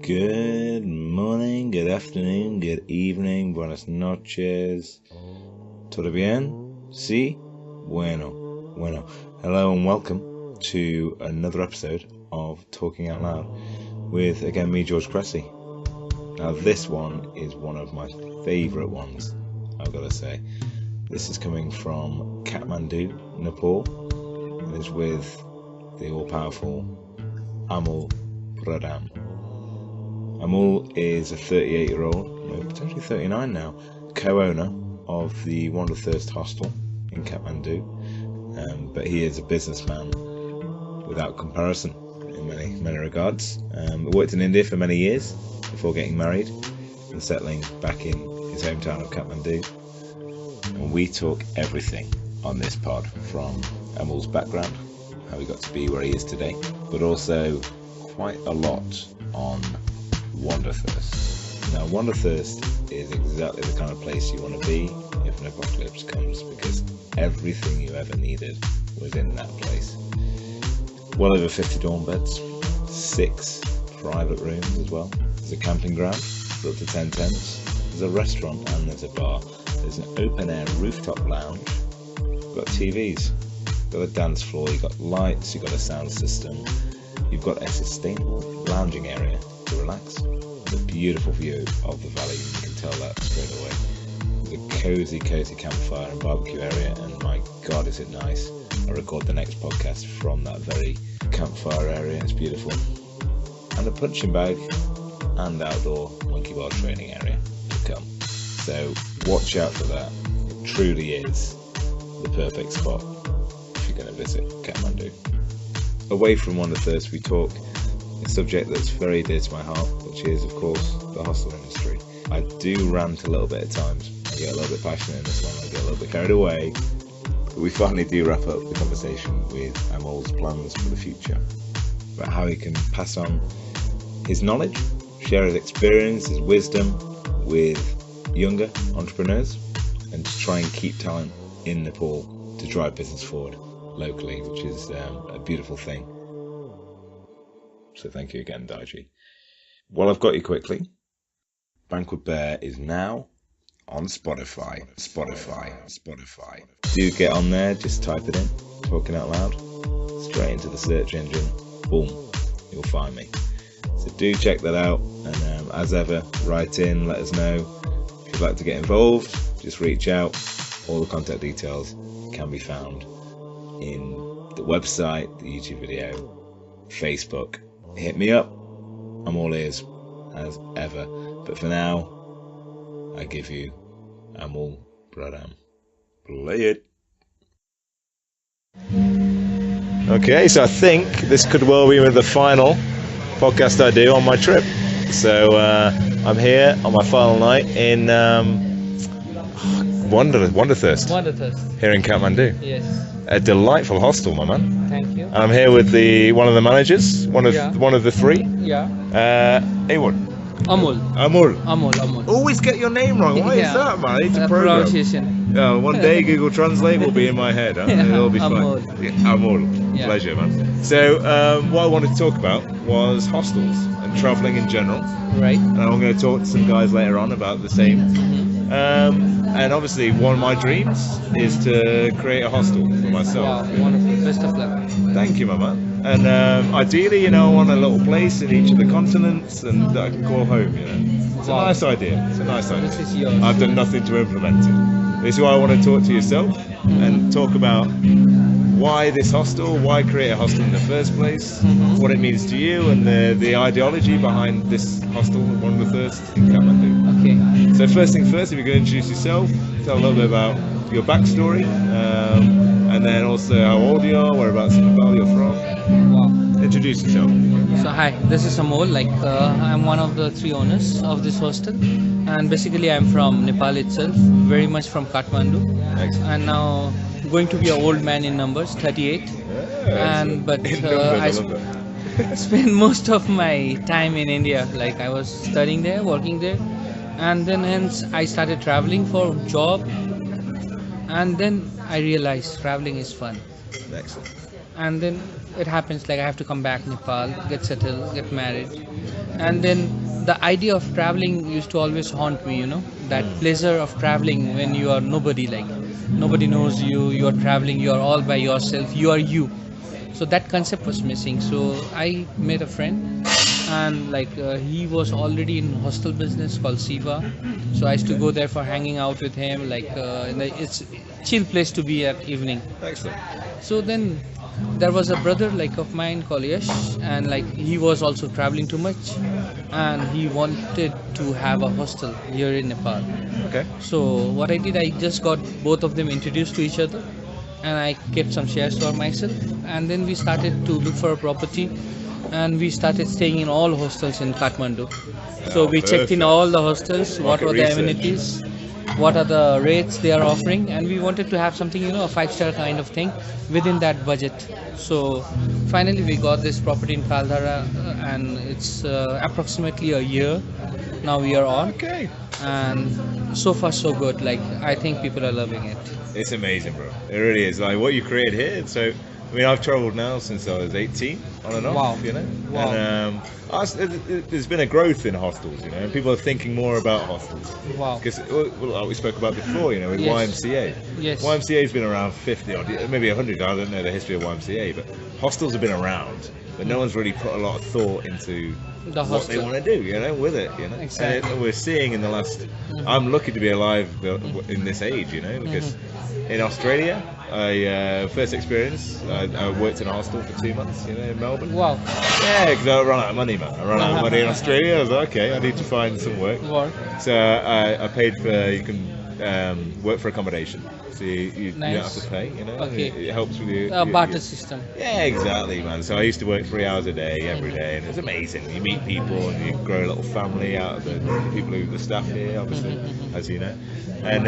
Good morning, good afternoon, good evening, buenas noches. ¿Todo bien? Sí? Bueno. Hello and welcome to another episode of Talking Out Loud with, again, me, George Cressy. Now, this one is one of my favourite ones, I've got to say. This is coming from Kathmandu, Nepal, and is with the all-powerful Amol Pradhan. Amol is a 38-year-old, no, potentially 39 now, co-owner of the Wanderthirst hostel in Kathmandu, but he is a businessman without comparison in many regards. Worked in India for many years before getting married and settling back in his hometown of Kathmandu. And we talk everything on this pod, from Amol's background, how he got to be where he is today, but also quite a lot on Wanderthirst. Now, Wanderthirst is exactly the kind of place you want to be if an apocalypse comes, because everything you ever needed was in that place. Well over 50 dorm beds, 6 private rooms as well. There's a camping ground for up to 10 tents. There's a restaurant and there's a bar. There's an open-air rooftop lounge. You've got TVs, you've got a dance floor, you've got lights, you've got a sound system. You've got a sustainable lounging area to relax. There's a beautiful view of the valley, you can tell that straight away. There's a cozy campfire and barbecue area, and my God, is it nice. I record the next podcast from that very campfire area, it's beautiful. And a punching bag and outdoor monkey bar training area to come. So watch out for that. It truly is the perfect spot if you're going to visit Kathmandu. Away from Wanderthirst, we talk a subject that's very dear to my heart, which is, of course, the hostel industry. I do rant a little bit at times. I get a little bit passionate in this one. I get a little bit carried away. But we finally do wrap up the conversation with Amol's plans for the future, about how he can pass on his knowledge, share his experience, his wisdom with younger entrepreneurs, and to try and keep talent in Nepal to drive business forward locally, which is a beautiful thing. So thank you again, dai-ji. While I've got you quickly, Bankwood Bear is now on Spotify. Do get on there, just type it in, Talking Out Loud, straight into the search engine, boom, you'll find me. So do check that out, and as ever, write in, let us know. If you'd like to get involved, just reach out. All the contact details can be found in the website, the YouTube video, Facebook. Hit me up. I'm all ears, as ever. But for now, I give you Amol Pradhan. Play it. Okay, so I think this could well be the final podcast I do on my trip. So I'm here on my final night in Wanderthirst. Here in Kathmandu. Yes. A delightful hostel, my man. Thank you. And I'm here with one of the managers, one of the three. Yeah. Hey, what? Amol. Always get your name wrong. Why is that, man? I need to program. Pronunciation. One day Google Translate will be in my head. Huh? It'll be fine. Amol. Yeah. Pleasure, man. So what I wanted to talk about was hostels and travelling in general. Right. And I'm going to talk to some guys later on about the same. Mm-hmm. And obviously one of my dreams is to create a hostel for myself. Wow, wonderful. Best of luck. Thank you, my man. And ideally, I want a little place in each of the continents and that I can call home, It's a nice idea. This is yours. I've done nothing to implement it. This is why I want to talk to yourself and talk about why this hostel, why create a hostel in the first place, what it means to you, and the ideology behind this hostel, Wanderthirst in Kathmandu. Okay. So first thing first, if you could introduce yourself, tell a little bit about your backstory, and then also how old you are, whereabouts in Nepal you're from. Wow. Introduce yourself. So hi, this is Amol. I'm one of the 3 owners of this hostel, and basically I'm from Nepal itself, very much from Kathmandu. Excellent. And now going to be an old man in numbers, 38. I spent most of my time in India. I was studying there, working there, and then hence I started traveling for job, and then I realized traveling is fun. Excellent. And then it happens like I have to come back Nepal, get settled, get married, and then the idea of traveling used to always haunt me. That pleasure of traveling when you are nobody, like nobody knows you. You are traveling. You are all by yourself. You are you. So that concept was missing. So I made a friend, and like he was already in hostel business called Siva. So I used to go there for hanging out with him. Like it's chill place to be at evening. Excellent. So then there was a brother like of mine called Yash, and like he was also traveling too much, and he wanted to have a hostel here in Nepal. Okay. So what I did, I just got both of them introduced to each other, and I kept some shares for myself, and then we started to look for a property, and we started staying in all hostels in Kathmandu. So we checked in perfect. all the hostels, what Market were the research. amenities, what are the rates they are offering, and we wanted to have something, a 5-star kind of thing within that budget. So finally we got this property in Kaldara, and it's approximately a year now we are on, Okay. and so far so good. Like I think people are loving it. It's amazing, bro. It really is. Like what you created here. So, I mean, I've travelled now since I was 18, on and off. Wow. Wow. And there's been a growth in hostels. And people are thinking more about hostels. Wow. Because, like we spoke about before, with Yes. YMCA. Yes. YMCA's been around 50 or maybe 100. I don't know the history of YMCA, but hostels have been around, but no one's really put a lot of thought into The what they hostel. want to do, with it, Exactly. And we're seeing in the last. I'm lucky to be alive in this age, because in Australia, I first experience, I worked in a hostel for 2 months, in Melbourne. Wow. Yeah, because I ran out of money, man. I ran out of money in Australia. I was like, okay, I need to find some work. Work. So I paid for, you can work for accommodation. So you don't have Nice. to pay, Okay. It helps with you. Barter system. Yeah, exactly, man. So I used to work 3 hours a day, every day, and it was amazing. You meet people and you grow a little family out of the people who the staff here, obviously, as you know. And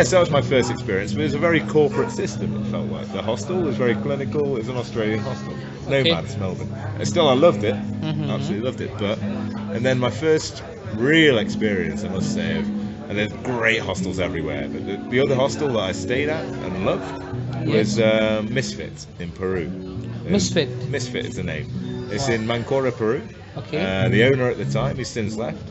so that was my first experience. But it was a very corporate system. It felt like the hostel was very clinical. It was an Australian hostel, Okay. Nomads, Melbourne. And still, I loved it, absolutely loved it. And then my first real experience, I must say, and there's great hostels everywhere. But the other hostel that I stayed at and loved was Misfit in Peru. Misfit. Misfit is the name. It's in Mancora, Peru. Okay. The owner at the time, he's since left.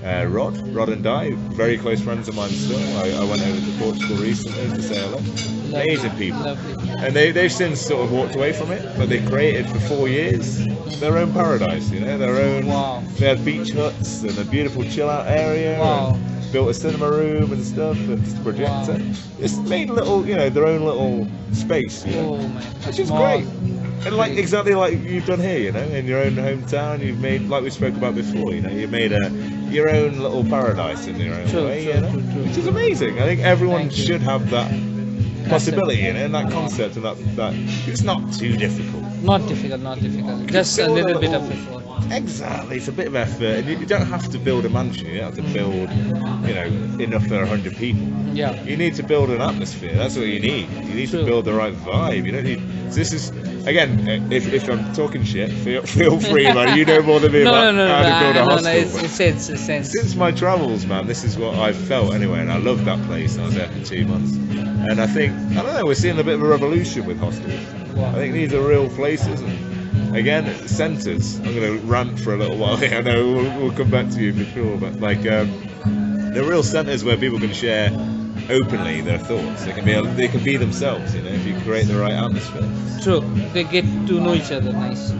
Rod and Di, very close friends of mine still. I went over to Portugal recently to say hello. Amazing people. Lovely. And they've since sort of walked away from it, but they created for 4 years their own paradise, their own. Wow. They had beach huts and a beautiful chill out area. Wow. And built a cinema room and stuff and just a projector. Just made little, their own little space, Oh my. which is Small. great. And like exactly like you've done here, in your own hometown, you've made, like we spoke about before, you've made your own little paradise in your own True, way, true, true, true. which is amazing. I think everyone Thank you. should have that possibility, and that concept, and that it's not too difficult. Not difficult. Just a build a little bit of little- effort. Exactly, it's a bit of effort, and you don't have to build a mansion. You don't have to build, enough for 100 people. Yeah. You need to build an atmosphere. That's what you need. You need True. to build the right vibe. You don't need. So this is again. If I'm talking shit, feel free, man. You know more than me about how to build a hostel. It's sense. Since my travels, man, this is what I've felt anyway, and I loved that place. I was there for 2 months, and I think I don't know. We're seeing a bit of a revolution with hostels. Wow. I think these are real places, and again, centres. I'm going to rant for a little while. I know we'll come back to you for sure, but like they're real centres where people can share openly their thoughts. They can be themselves. If you create the right atmosphere. True. They get to know each other. Nice.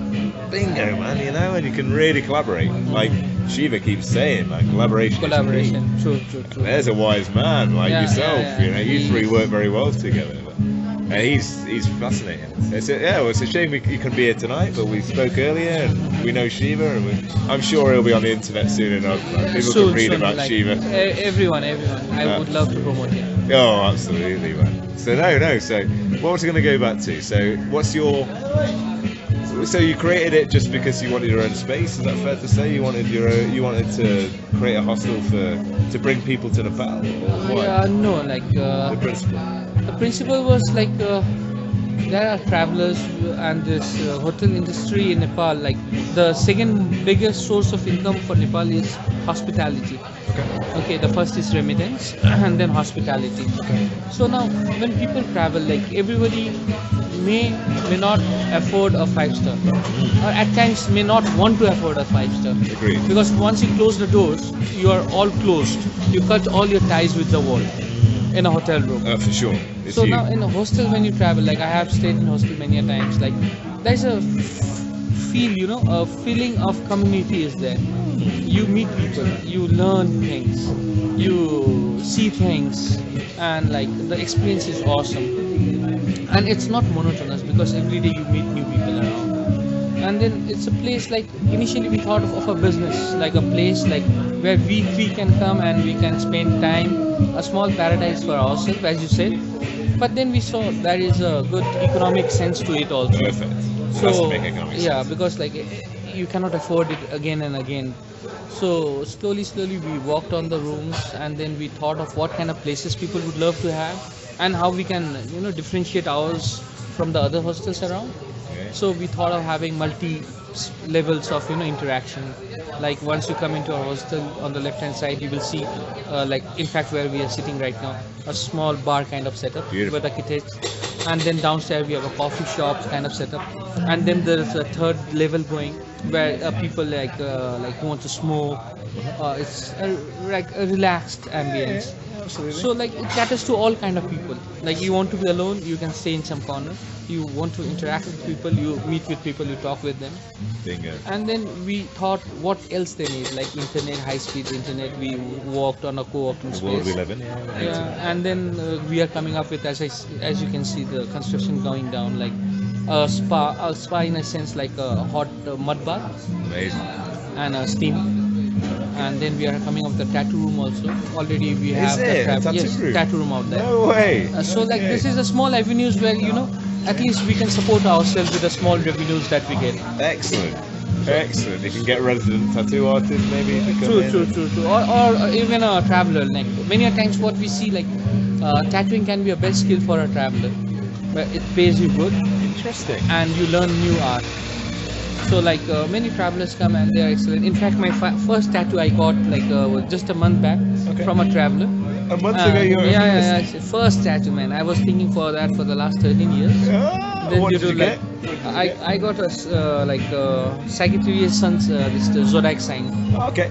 Bingo, man. And you can really collaborate. Like Shiva keeps saying, man, collaboration. Is Collaboration. key. True. There's a wise man like Yeah, yourself. yeah. You three work very well together. And he's fascinating. It's a shame you couldn't be here tonight, but we spoke earlier, and we know Shiva, and I'm sure he'll be on the internet soon enough. People can read about like, Shiva. Everyone. I would love to promote it. Oh, absolutely, man. So no. So what was I going to go back to? So what's your? So you created it just because you wanted your own space? Is that fair to say? You wanted to create a hostel to bring people to Nepal? Or what? No, The principle. the principle was like there are travelers and this hotel industry in Nepal. Like the second biggest source of income for Nepal is hospitality. Okay, the first is remittance and then hospitality. So now when people travel, like everybody may not afford a 5 star, or at times may not want to afford a 5 star. Agreed. Because once you close the doors, you are all closed. You cut all your ties with the wall in a hotel room. For sure. It's So you. now in a hostel, when you travel, like I have stayed in hostel many a times, like there's a a feeling of community is there. You meet people, you learn things, you see things, and like the experience is awesome. And it's not monotonous because every day you meet new people around. And then it's a place like initially we thought of a business, like a place like where we three can come and we can spend time, a small paradise for ourselves, as you said. But then we saw there is a good economic sense to it also. Perfect. So That's the big economic yeah, sense. because like you cannot afford it again and again. So slowly we walked on the rooms, and then we thought of what kind of places people would love to have, and how we can differentiate ours from the other hostels around. Okay. So we thought of having multi levels of interaction. Like once you come into our hostel, on the left hand side you will see, like in fact where we are sitting right now, a small bar kind of setup. Beautiful. With architects. And then downstairs we have a coffee shop kind of setup. And then there is a third level going where people like who want to smoke. It's like a relaxed ambience. Absolutely. So like it caters to all kind of people. Like you want to be alone, you can stay in some corner. You want to interact with people, you meet with people, you talk with them. Bingo. And then we thought what else they need, like internet, high-speed internet. We walked on a co-working The world we space. live in. Yeah, and then we are coming up with, as you can see, the construction going down, like a spa in a sense, like a hot mud bath Amazing. and a steam. And then we are coming up with the tattoo room also. Already we have it? A tattoo yes, room? tattoo room out there. No way. So like Okay. this is a small avenues where at least we can support ourselves with the small revenues that we get. Excellent. Excellent. You can get resident tattoo artists maybe to come in. True. Or even a traveler. Like many a times, what we see, like tattooing can be a best skill for a traveler, where it pays you good Interesting. and you learn new art. So like many travelers come and they are excellent. In fact, my first tattoo I got like just a month back Okay. from a traveler. A month ago you were yeah, first tattoo, man. I was thinking for that for the last 13 years. Then what you did do you like get? I got a Sagittarius Sun's this zodiac sign. Okay.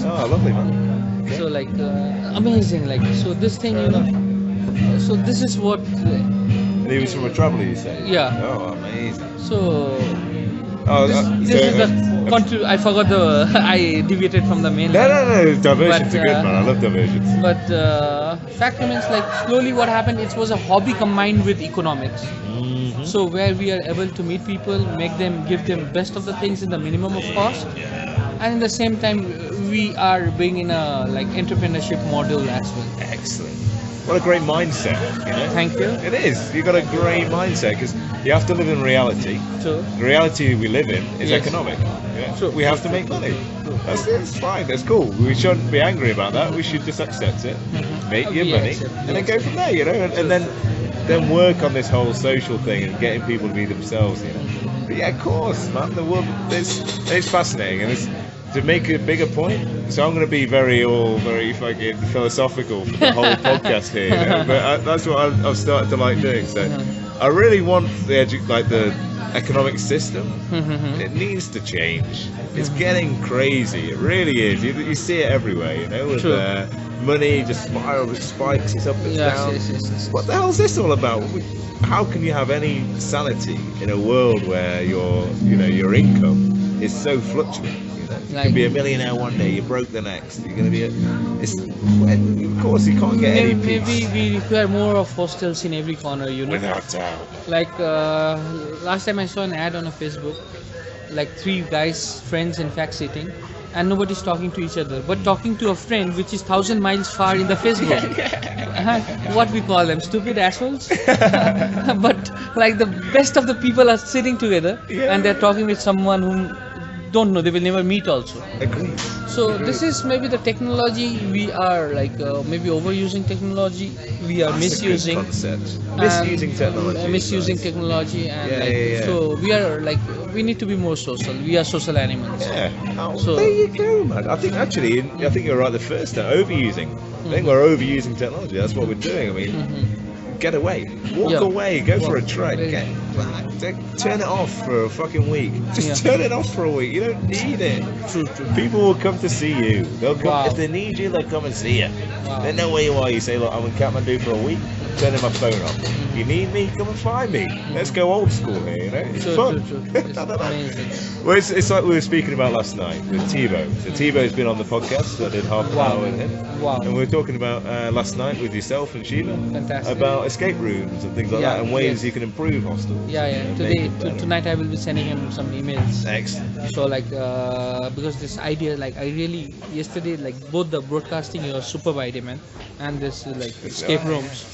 Oh, lovely man. Okay. So like amazing, like so this thing so this is what And he was from a traveller, you say? Yeah. Oh, amazing. so Oh, this is the I forgot the I deviated from the main line. No. Diversions But, are good, man. I love diversions. But fact remains, like slowly what happened, it was a hobby combined with economics. Mm-hmm. So where we are able to meet people, give them best of the things in the minimum of cost, and in the same time we are being in a like entrepreneurship model as well. Excellent. What a great mindset, Thank you. It is. You've got a great mindset because you have to live in reality. So The reality we live in is Yes. economic. True. We have to make money. That's fine. That's cool. We shouldn't be angry about that. We should just accept it, make your Yeah, money, accept it. and then go from there. And then work on this whole social thing and getting people to be themselves. But yeah, of course, man. The world it's fascinating, and to make a bigger point. So I'm going to be very fucking philosophical for the whole podcast here. But that's what I've started to like doing. So I really want the economic system. It needs to change. It's getting crazy. It really is. You see it everywhere. With True. money just spirals, it spikes, it's up, it's down. yes. What the hell is this all about? How can you have any sanity in a world where your income is so fluctuating? You can be a millionaire one day, you're broke the next. You're going to be of course you can't get any peace. Maybe we require more of hostels in every corner, Without doubt. Like last time I saw an ad on a Facebook, like 3 guys, friends in fact sitting, and nobody's talking to each other, but talking to a friend which is 1,000 miles far in the Facebook. What we call them, stupid assholes. But like the best of the people are sitting together, and they're talking with someone whom don't know, they will never meet also. Agreed. So this is maybe the technology we are like maybe overusing technology. we are That's a good misusing. concept. and, Misusing technology. misusing nice. technology, and Yeah, like, yeah, yeah. so we are like, we need to be more social. We are social animals. Yeah. Oh, So- there you go, man. I think actually, I think you're right the first time. Overusing. I think we're overusing technology. That's what we're doing. I mean, Mhm. get away, walk Yeah. away, go for a Walk. trek, Very- turn it off for a fucking week. Just Yeah. turn it off for a week. You don't need it. True, true. People will come to see you. They'll come Wow. if they need you. They'll come and see you. Wow. They know where you are. You say, look, I'm in Kathmandu for a week. Turning my phone off. You need me? Come and find me. Let's go old school here. You know, it's True, fun. true, true. It's I don't know. amazing. Well, it's like we were speaking about last night with Tebow. So Tebow's been on the podcast. I did half an Wow. hour with him. Wow. And we were talking about last night with yourself and Sheila Fantastic. about escape rooms and things like Yeah, that and ways yes. you can improve hostels. Yeah, yeah. and Today, make it better. tonight I will be sending him some emails. Excellent. So like, because this idea, like, I really yesterday, like, both the broadcasting, you are superb idea, man, and this like escape rooms.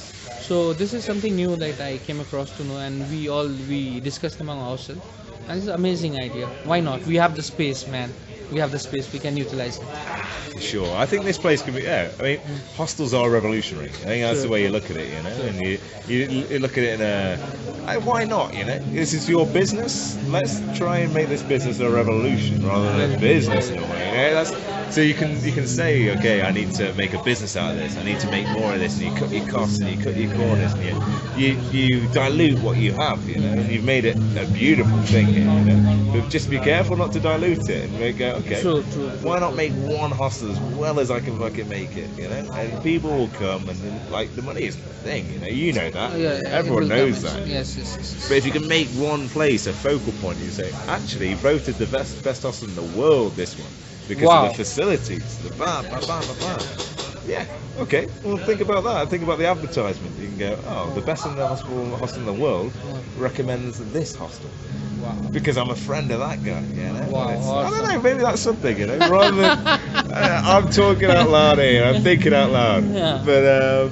So this is something new that I came across to know, and we discussed among ourselves, and it's an amazing idea. Why not? We have the space, man. We have the space. We can utilize it. Sure. I think this place could be. Yeah. I mean, hostels are revolutionary. I think that's the Sure. way you look at it. You know, and you look at it in a. Why not? You know, this is your business. Let's try and make this business a revolution rather than a business in a way. You know, that's, so you can say, okay, I need to make a business out of this. I need to make more of this, and you cut your costs and you cut your corners, and you dilute what you have. You know, and you've made it a beautiful thing here. You know, but just be careful not to dilute it and make it okay. True, true. Why not make one hostel as well as I can fucking make it, you know? And people will come, and then, like, the money isn't the thing, you know that. Yeah, yeah, Everyone it will knows come. that. Yes, yes, yes. But if you can make one place a focal point, you say, actually, voted the best hostel in the world, this one, because Wow. of the facilities, the Yeah, okay. Well, think about that. Think about the advertisement. You can go, oh, the best in the hostel in the world recommends this hostel. Wow. Because I'm a friend of that guy, you know. Wow, I don't awesome. know, maybe that's something, you know. Rather than I'm talking out loud here, I'm thinking out loud. Yeah. But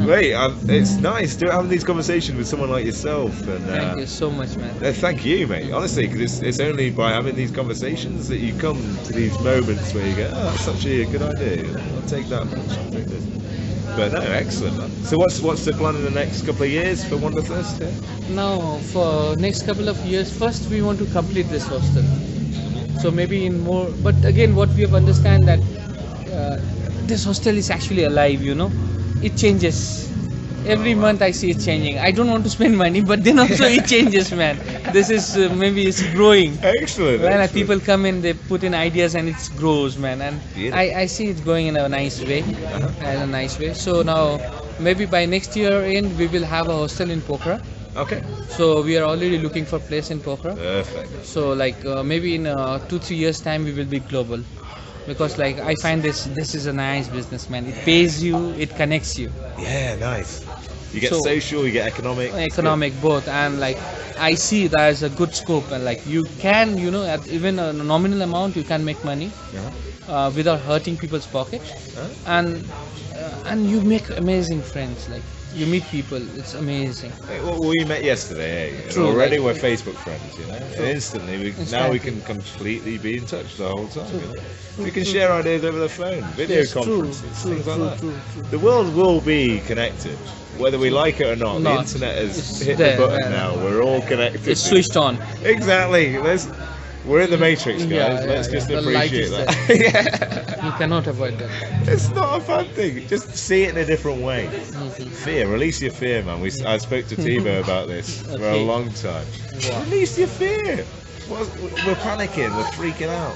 wait, it's nice having these conversations with someone like yourself. And Thank you so much, man. thank you, mate. Honestly, because it's only by having these conversations that you come to these moments where you go, oh, that's actually a good idea. I'll take that. I'll take this. But no, excellent, man. So what's the plan in the next couple of years for Wanderthirst? Yeah? Now, for next couple of years, first we want to complete this hostel. So maybe in more, but again, what we have understand that this hostel is actually alive. You know, it changes. Every month I see it changing. I don't want to spend money, but then also it changes, man. This is maybe it's growing. Excellent. When excellent. people come in, they put in ideas and it grows, man. And Beautiful. I see it going in a nice way, in a nice way. So now, maybe by next year end, we will have a hostel in Pokhara. Okay. So we are already looking for place in Pokhara. Perfect. So like maybe in 2-3 years time we will be global, because like I find this is a nice business, man. It pays you, it connects you, Yeah, nice. You get So- social, you get economic. economic both, and like I see there's a good scope, and like you can, you know, at even a nominal amount you can make money Uh-huh. without hurting people's pocket, Huh? and you make amazing friends. Like you meet people, it's amazing. Hey, well, we met yesterday, eh? And True, already like- we're Facebook friends, you know. True. And instantly, now we can completely be in touch the whole time. True. You know? True, We can true. share ideas over the phone, video Yes, true, conferences, true, things true, like that. true, true. The world will be connected, whether we like it or not. The Not. internet has It's hit there, the button yeah. now. We're all connected. It's switched on. Exactly. We're in the matrix, guys. Yeah, Let's yeah, just yeah. The light appreciate is that. Yeah. You cannot avoid that. It's not a bad thing. Just see it in a different way. Mhm. Fear, release your fear, man. I spoke to Tebow about this for a Okay. long time. Wow. Release your fear. We're panicking, we're freaking out.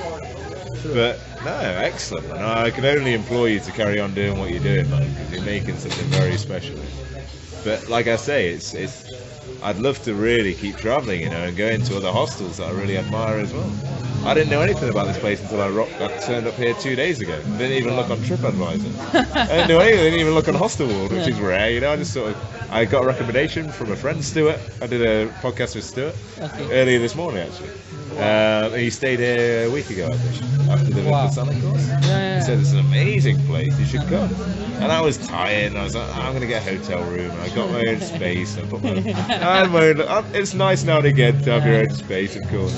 But no, excellent. Man. I can only implore you to carry on doing what you're doing, man, because you're making something very special. But like I say, it's I'd love to really keep traveling, you know, and go into other hostels that I really admire as well. I didn't know anything about this place until I turned up here 2 days ago. Didn't even look on TripAdvisor. I didn't know anything. I didn't even look on Hostel World, which is rare, you know. I just I got a recommendation from a friend, Stuart. I did a podcast with Stuart Okay. earlier this morning, actually. He stayed here a week ago, I think, after the Wow. Salad course. Yeah, He said it's an amazing place. You should come. And I was tired, and I was like, I'm going to get a hotel room. And I got my own space. And I put I had my own, it's nice now and again to have your own space, of course.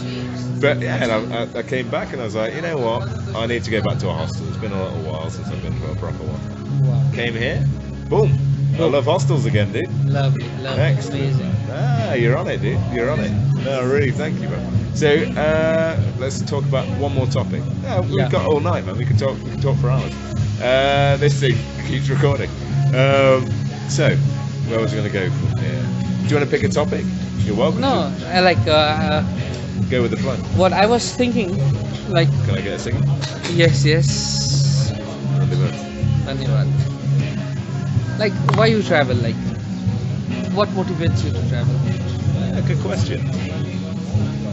But yeah, and I came back and I was like, you know what? I need to go back to a hostel. It's been a little while since I've been to a proper one. Wow. Came here, boom, I love hostels again, dude. Lovely, Excellent. amazing. You're on it, dude. You're on it. No, really, thank you, man. So let's talk about one more topic. We've Yeah. got all night, man. We can talk for hours. This thing keeps recording. So, where was I going to go from here? Do you want to pick a topic? You're welcome. No, I like To go with the flow. what I was thinking. Like, Can I get a second? yes. Dhanyavad. Like, why you travel? Like, what motivates you to travel? Yeah, good question.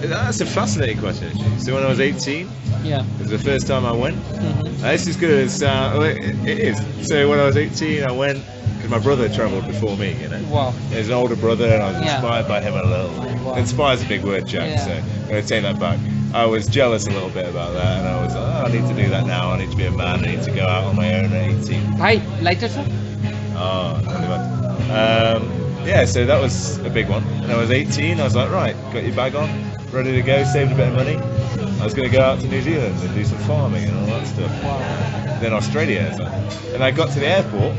That's a fascinating question, actually. So when I was 18, Yeah. it was the first time I went. Mm-hmm. This is good. It is. So when I was 18, I went because my brother travelled before me. You know, Wow. there's an older brother, and I was Yeah. inspired by him a little. Wow. Inspired's a big word, Jack. Yeah. So I'm going to take that back. I was jealous a little bit about that, and I was like, I need to do that now. I need to be a man. I need to go out on my own at 18. Hi, lighter sir? Oh, only bad. Yeah, so that was a big one. When I was 18, I was like, right, got your bag on, ready to go, saved a bit of money. I was going to go out to New Zealand and do some farming and all that stuff. Wow. Then Australia, and I got to the airport,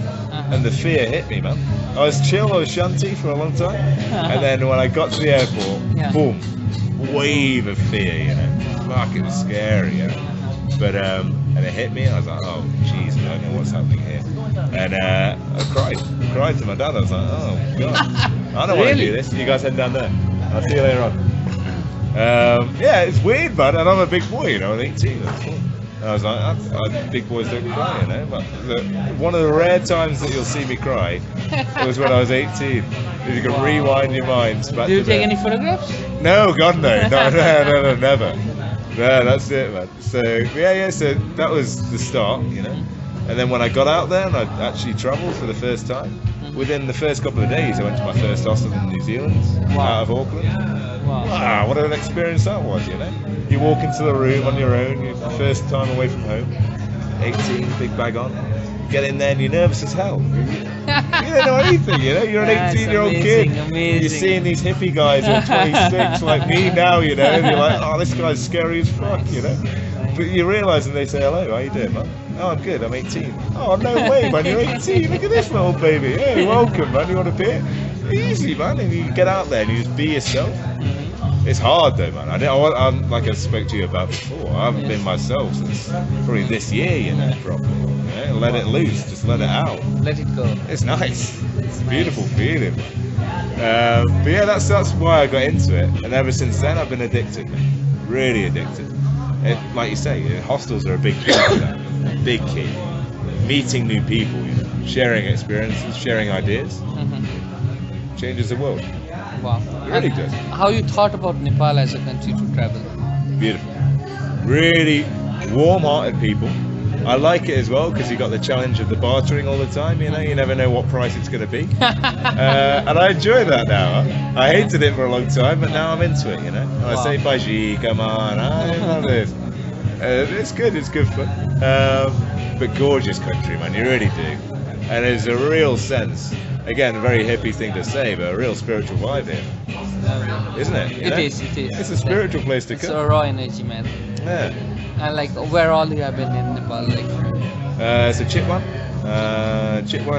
and the fear hit me, man. I was chill, I was shanty for a long time, and then when I got to the airport, Yeah. boom, wave of fear, you know. Fuck, it was scary, you know. But and it hit me, and I was like, oh, jeez, I don't know what's happening here. And I cried to my dad. I was like, oh god, I don't want to Really? do this. You guys head down there. I'll see you later on. Yeah, it's weird, man. And I'm a big boy, you know. I'm 18. That's cool. And I was like, big boys don't cry, you know. But one of the rare times that you'll see me cry was when I was 18. If you can Wow. rewind your minds back Do you to take then. any photographs? No, God, no, no, never. No, that's it, man. So yeah. So that was the start, you know. And then when I got out there and I actually travelled for the first time, within the first couple of days, I went to my first hostel in New Zealand, Wow. out of Auckland. Wow. Wow, what an experience that was, you know. You walk into the room on your own, your first time away from home, 18, big bag on. You get in there and you're nervous as hell. You don't know anything, you know. You're an That's 18-year-old kid. amazing. You're seeing these hippie guys who are 26 like me now, you know. And you're like, oh, this guy's scary as fuck, you know. But you realise and they say, hello, how you doing, man? Oh, I'm good, I'm 18. Oh, no way, man, you're 18. Look at this little baby. Hey, welcome, man. You want a beer? Easy, man. And you get out there and you just be yourself. It's hard, though, man. I'm like I spoke to you about before. I haven't been myself since probably this year, you know, properly. You know, let it loose, just let it out. Let it go. It's nice. It's a beautiful feeling. But yeah, that's why I got into it. And ever since then, I've been addicted, man. Really addicted. Like you say, hostels are a big key to that. Big key. Meeting new people, you know, sharing experiences, sharing ideas, changes the world. Wow. It really And does. how you thought about Nepal as a country to travel? Beautiful. Really warm-hearted people. I like it as well because you got the challenge of the bartering all the time. You know, you never know what price it's going to be, and I enjoy that now. I hated it for a long time, but now I'm into it. You know, and I say dai-ji, come on, I love this. It's good. It's good fun. But gorgeous country, man. You really do. And there's a real sense. Again, a very hippie thing to say, but a real spiritual vibe here, isn't it? You know? It is. It's a spiritual place to It's come. a raw energy, man. Yeah. And like, where all you have been in Nepal? Like, So Chitwan,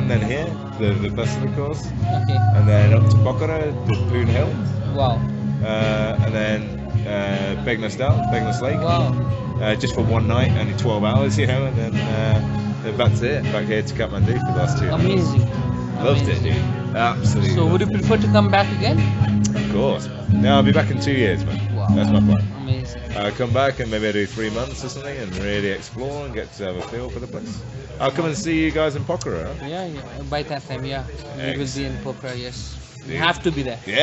then here, the festival course, okay. and then up to Pokhara, the Poon Hill, Wow. and then Begnas Lake, Wow. just for one night, only 12 hours, you know, and then back to it, back here to Kathmandu for the last 2 nights. Amazing. Loved it, dude. Absolutely. So, would you loved prefer to come back again? it. Of course. No, I'll be back in 2 years, man. Wow. That's my plan. Amazing. I'll come back and maybe I'll do 3 months or something and really explore and get to have a feel for the place. I'll come and see you guys in Pokhara, huh? Yeah. By that time, yeah, we will be in Pokhara. Yes, we Dude. have to be there. Yeah.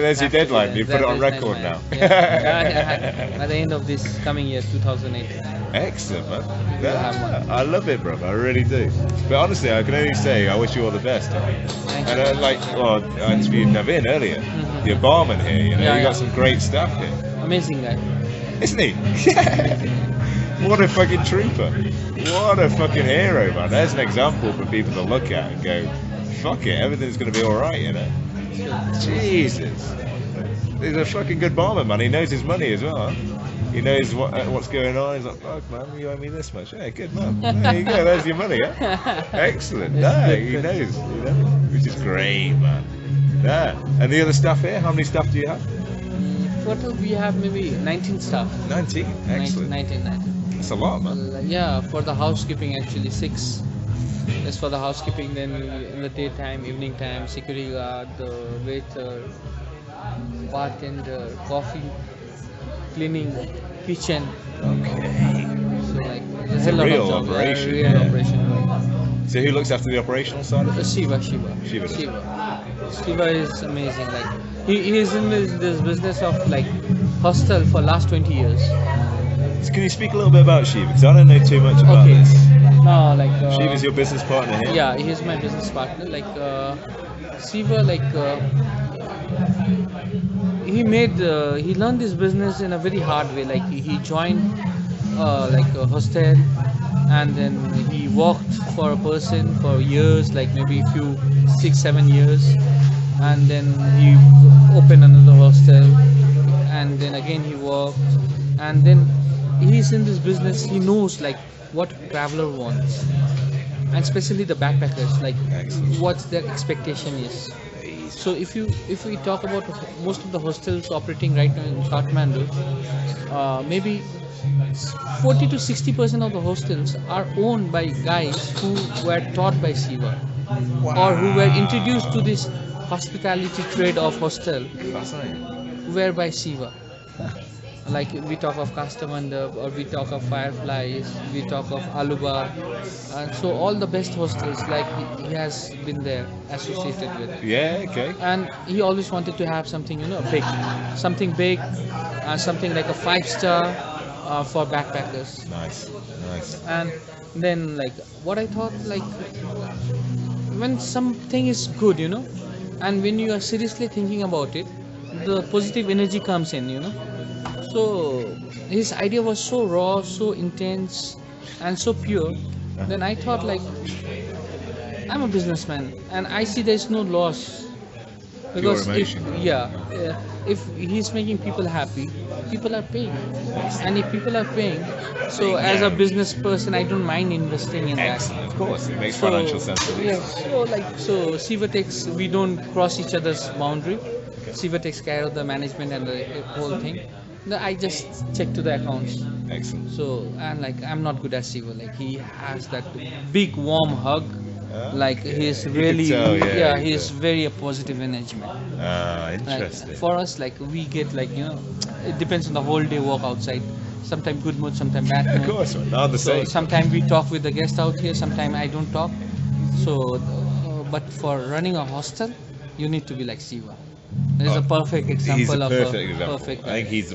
There's your Have to be deadline. there. You put it on That record is now. my- Yeah. At the end of this coming year, 2008. Excellent, man. will have one. I love it, bro. I really do. But honestly, I can only say I wish you all the best. Thank And you. I interviewed Navin earlier, Mhm. your barman here. You know, Yeah, you got yeah. some great staff here, Amazing guy. isn't he? Yeah. What a fucking trooper. What a fucking hero, man. There's an example for people to look at and go, fuck it, everything's gonna be all right, you know. Jesus. He's a fucking good barman, man. He knows his money as well. Huh? He knows what's going on. He's like, fuck man, you owe me this much. Yeah, good man. There you go. There's your money. Yeah? Excellent. No, he knows. Which is great, man. Yeah. And the other staff here, how many staff do you have? Total we have maybe 19 staff. 19. Excellent. 19. That's a lot, man. Yeah, for the housekeeping actually 6. That's for the housekeeping. Then in the daytime, evening time, security guard, the waiter, bartender, coffee, cleaning, kitchen. Okay. So like It's a lot of real job, operation. Real operation. So who looks after the operational side of it? Shiva. Shiva does. Shiva is amazing. Like he is in this business of like hostel for last 20 years. So can you speak a little bit about Shiva? Because I don't know too much about Okay. this. No, like Shiva's your business partner here? yeah, he is my business partner. Like Shiva, like he learned this business in a very hard way. Like he joined like a hostel, and then he worked for a person for years, like maybe 6-7 years, and then he opened another hostel, and then again he worked, and then he's in this business. He knows like what traveler wants, and especially the backpackers, like Excellent. what their expectation is. So if we talk about most of the hostels operating right now in Kathmandu, maybe 40 to 60% of the hostels are owned by guys who were taught by Shiva, or who were introduced to this hospitality trade of hostel Fascinating. were by Shiva. Like we talk of Kathmandu, or we talk of Fireflies, we talk of Aluba, and so all the best hostels, like he has been there associated with. Yeah, okay. And he always wanted to have something big, something big, something like a 5-star for backpackers. Nice. And then like what I thought, like when something is good, and when you are seriously thinking about it, the positive energy comes in. So his idea was so raw, so intense, and so pure. Then I thought, like, I'm a businessman and I see there's no loss, because if he's making people happy, people are paying, and if people are paying, so as a business person, I don't mind investing in that. Excellent. Of course, it makes financial sense. So Shiva takes, we don't cross each other's boundary. Shiva takes care of the management and the whole thing. I just check to the accounts. Excellent. So, and like I'm not good at Shiva. Like he has that big warm hug. Like he's really, he's very a positive energy, man. Interesting. Like, for us, like we get like it depends on the whole day work outside. Sometimes good mood, sometimes bad mood. Of course, not the same. Sometimes we talk with the guest out here. Sometimes I don't talk. So, but for running a hostel, you need to be like Shiva. There's a perfect example he's a of perfect example. I think he's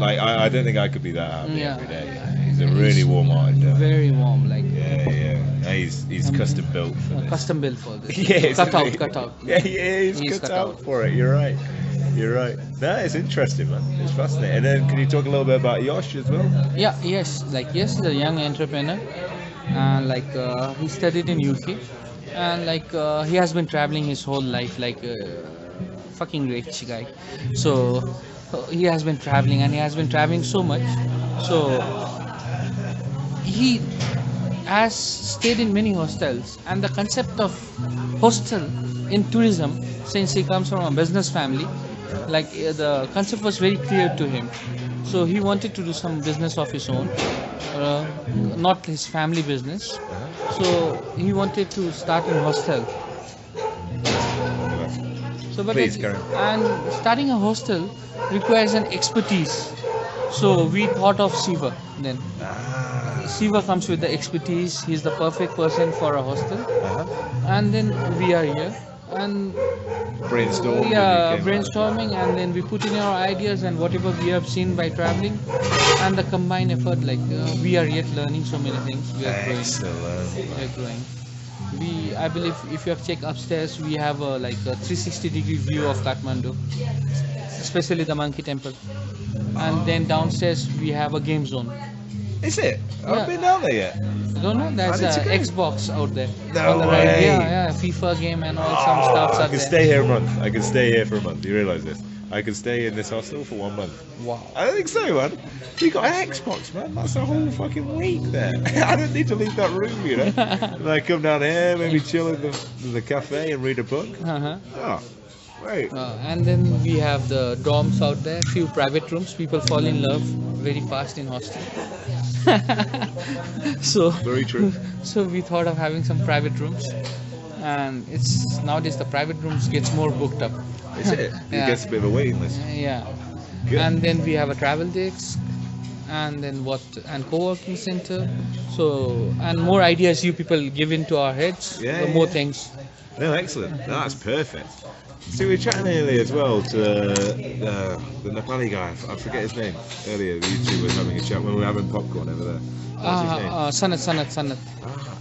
like I don't think I could be that happy every day. He's a really warm-hearted guy. Very warm, like He's custom built for this. Custom built for this. Yeah, cut out. Yeah, he's cut out for it. You're right. That is interesting, man. It's fascinating. And then can you talk a little bit about Yosh as well? Yes, is a young entrepreneur, and like he studied in UK, and like he has been traveling his whole life, like fucking rich guy. So he has been traveling, and he has been traveling so much. So he has stayed in many hostels, and the concept of hostel in tourism, since he comes from a business family, like the concept was very clear to him. So he wanted to do some business of his own, not his family business. So he wanted to start a hostel. So, but Please, carry on. and starting a hostel requires an expertise. So we thought of Shiva then. Shiva comes with the expertise. He's the perfect person for a hostel. And then we are here and brainstorming, and then we put in our ideas and whatever we have seen by traveling, and the combined effort, like we are yet learning so many things. We are growing. We are growing. I believe if you have checked upstairs, we have a 360-degree view of Kathmandu, especially the monkey temple. And then downstairs we have a game zone. Is it? I haven't been down there yet. I don't know. There's an Xbox out there. No on the way. Right. Yeah, FIFA game and all some stuff. I can stay here a month. I can stay here for a month. You realise this? I can stay in this hostel for 1 month. Wow. I don't think so, man. You got an Xbox, man. That's a whole fucking week there. I don't need to leave that room, you know. And I come down here, maybe chill in the cafe and read a book. Uh-huh. Oh, great. And then we have the dorms out there, few private rooms. People fall in love very fast in hostel. So Very true. so we thought of having some private rooms, and it's nowadays the private rooms gets more booked up. Is it? It Yeah. gets a bit of a waiting list. Yeah. Good. And then we have a travel desk, and then co-working center. So and more ideas you people give into our heads, Yeah, the more yeah. things. No, excellent. No, that's perfect. See, we were chatting earlier as well to the Nepali guy. I forget his name earlier. The YouTuber was having a chat when we were having popcorn over there. What's his name? Sanat.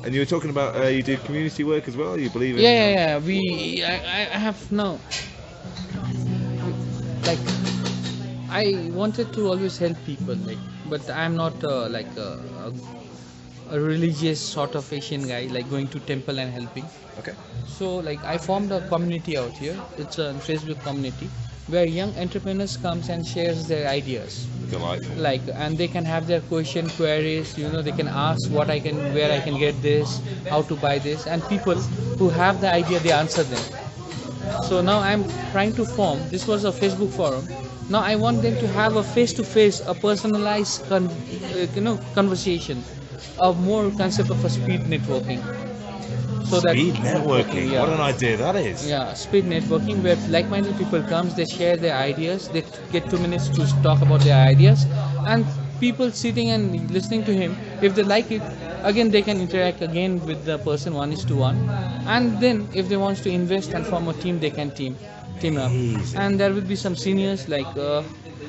And you were talking about you do community work as well. You believe in? Yeah. I have no. Like, I wanted to always help people, like, but I'm not a religious sort of Asian guy, like going to temple and helping. Okay. So like I formed a community out here. It's a Facebook community where young entrepreneurs comes and shares their ideas. Delightful. Like, and they can have their queries, you know, they can ask where I can get this, how to buy this, and people who have the idea, they answer them. So now I'm trying to form, this was a Facebook forum, now I want them to have a face-to-face, a personalized conversation, a more concept of a speed networking. So Speed networking. Yeah. What an idea that is. Yeah, speed networking where like-minded people comes, they share their ideas, they get 2 minutes to talk about their ideas, and people sitting and listening to him, if they like it, again they can interact again with the person 1:1, and then if they want to invest and form a team, they can team up. Amazing. And there will be some seniors like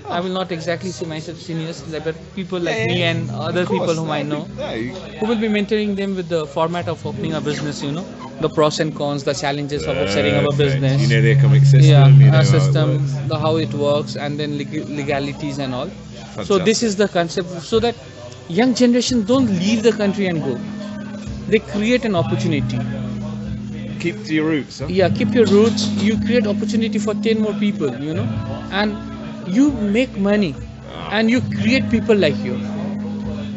I will not exactly say myself seniors, but people like me and other Of course, people whom I know, who will be mentoring them with the format of opening a business, you know, the pros and cons, the challenges of setting up a Perfect. business. You know the economic system. Yeah, you know how a it system, works. how it works, and then legalities and all. So Fantastic. this is the concept, so that young generation don't leave the country and go. They create an opportunity. Keep to your roots, huh? Yeah, keep your roots. You create opportunity for 10 more people, you know, and you make money, and you create people like you.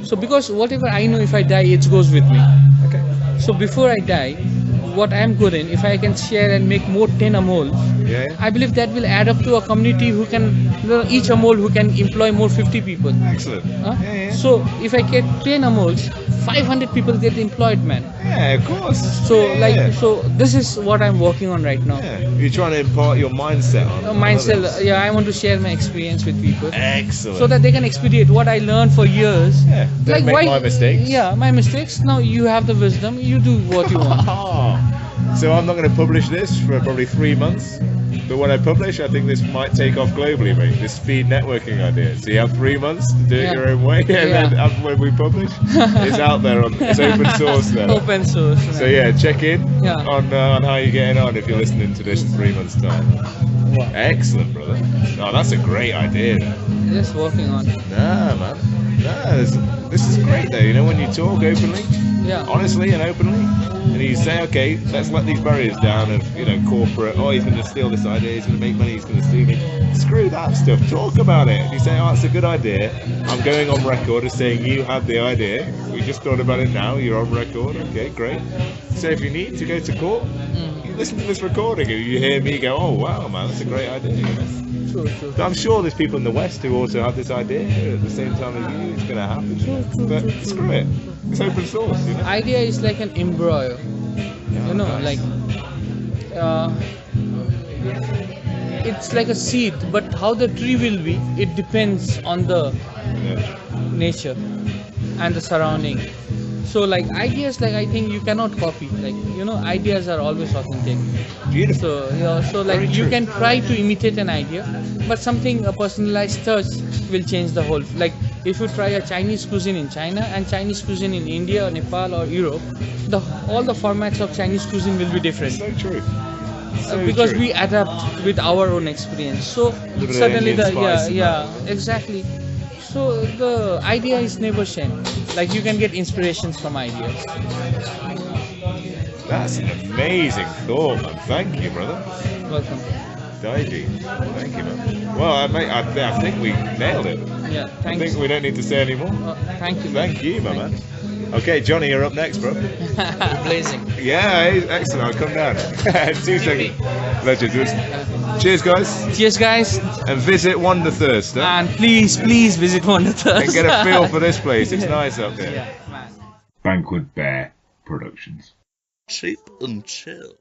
So because whatever I know, if I die, it goes with me. Okay. So before I die, what I am good in, if I can share and make more 10 Amol, Yeah. I believe that will add up to a community who can, each Amol who can employ more 50 people. Excellent. Huh? Yeah. So if I get 10 Amols, 500 people get employed, man. Yeah, of course. So yeah. so this is what I'm working on right now. Yeah. You're trying to impart your mindset on Mindset, others. yeah, I want to share my experience with people Excellent. so that they can experience what I learned for years. Yeah. Don't make my mistakes. Yeah, my mistakes. Now you have the wisdom. You do what you want. So I'm not going to publish this for probably 3 months. But when I publish, I think this might take off globally, mate. This speed networking idea. So you have 3 months to do it Yeah. your own way, and Yeah. then when we publish, it's out there. It's open source now. Open source. So yeah, check in Yeah. on how you're getting on if you're listening to this in 3 months' time. Wow. Excellent, brother. No, that's a great idea. Just working on it. Nah, man. Nah, this is great though. You know, when you talk openly, Yeah. honestly and openly, and you say, okay, let's let these barriers down of, you know, corporate, oh, he's going to steal this idea, he's going to make money, he's going to steal me. Screw that stuff. Talk about it. You say, oh, it's a good idea. I'm going on record as saying you had the idea. We just thought about it now. You're on record. Okay, great. So if you need to go to court, you listen to this recording and you hear me go, oh, wow, man, that's a great idea. You know? True. But I'm sure there's people in the West who also have this idea at the same time as you. It's going to happen. But screw it. It's open source, you know? Idea is like an embryo. You know, nice. like it's like a seed, but how the tree will be, it depends on the Yeah. nature and the surrounding. So like ideas, like I think you cannot copy. Like, you know, ideas are always authentic. Beautiful. So yeah, so like Very you true. can try to imitate an idea, but something, a personalized touch will change the whole. Like if you try a Chinese cuisine in China and Chinese cuisine in India or Nepal or Europe, all the formats of Chinese cuisine will be different. So true. So Because true. we adapt with our own experience. So Little bit of suddenly Indian the spice and exactly. So the idea is never same. Like you can get inspirations from ideas. That's an amazing thought, man. Thank you, brother. Welcome. dai-ji. Thank you, man. Well, mate, I think we nailed it. Yeah, I thanks. think we don't need to say any more. Thank you. Thank you, my man. Okay, Johnny, you're up next, bro. Blazing. Yeah, excellent. I'll come down. 2 seconds. Legend. Cheers, guys. Cheers, guys. And visit Wanderthirst. Huh? And please visit Wanderthirst. And get a feel for this place. It's nice up there. Yeah, man. Bankwood Bear Productions. Cheap and chill.